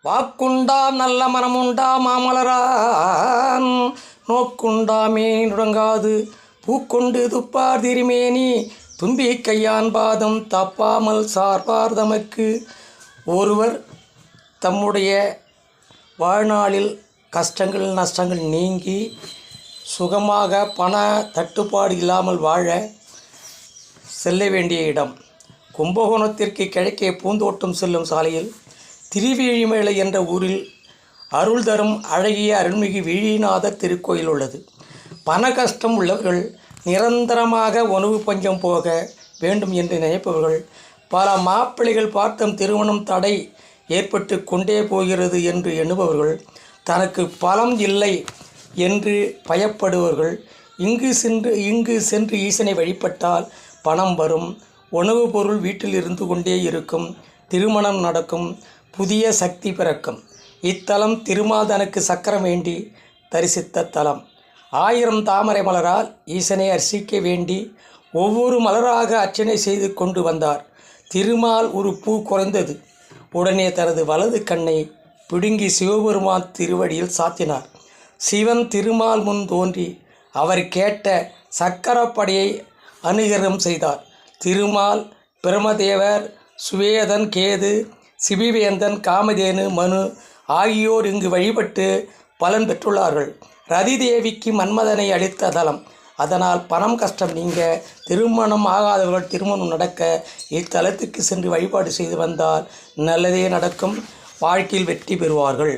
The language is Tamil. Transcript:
வாக்குண்டாம் நல்ல மனமுண்டா மாமலரான் நோக்குண்டாமே நுடங்காது பூக்கொண்டு துப்பார் திருமேனி தும்பி கையான் பாதம் தப்பாமல் சார்பார் தமக்கு. ஒருவர் தம்முடைய வாழ்நாளில் கஷ்டங்கள் நஷ்டங்கள் நீங்கி சுகமாக பண தட்டுப்பாடு இல்லாமல் வாழ செல்ல வேண்டிய இடம். கும்பகோணத்திற்கு கிழக்கே பூந்தோட்டம் செல்லும் சாலையில் திருவேழிமலை என்ற ஊரில் அருள் தரும் அழகிய அருள்மிகு விழிநாதர் திருக்கோயில் உள்ளது. பண கஷ்டம் உள்ளவர்கள், நிரந்தரமாக உணவு பஞ்சம் போக வேண்டும் என்று நினைப்பவர்கள், பல மாப்பிள்ளைகள் பார்த்தம் திருமணம் தடை ஏற்பட்டு கொண்டே போகிறது என்று எண்ணுபவர்கள், தனக்கு பலம் இல்லை என்று பயப்படுபவர்கள் இங்கு சென்று ஈசனை வழிபட்டால் பணம் வரும், உணவுப் பொருள் வீட்டில் இருந்து கொண்டே இருக்கும், திருமணம் நடக்கும், புதிய சக்தி பிறக்கும். இத்தலம் திருமால் தனக்கு சக்கரம் வேண்டி தரிசித்த தலம். 1000 தாமரை மலரால் ஈசனை அர்ச்சிக்க வேண்டி ஒவ்வொரு மலராக அர்ச்சனை செய்து கொண்டு வந்தார். திருமால் ஒரு பூ குறைந்தது. உடனே தனது வலது கண்ணை பிடுங்கி சிவபெருமான் திருவடியில் சாத்தினார். சிவன் திருமால் முன் தோன்றி அவர் கேட்ட சக்கரப்படையை அனுகிரகம் செய்தார். திருமால், பிரமதேவர், சுவேதன், கேது, சிபிவேந்தன், காமதேனு, மனு ஆகியோர் இங்கு வழிபட்டு பலன் பெற்றுள்ளார்கள். ரதி தேவிக்கு மன்மதனை அளித்த தலம். அதனால் பணம் கஷ்டம் நீங்க, திருமணம் ஆகாதவர்கள் திருமணம் நடக்க இத்தலத்துக்கு சென்று வழிபாடு செய்து வந்தால் நல்லதே நடக்கும், வாழ்க்கையில் வெற்றி பெறுவார்கள்.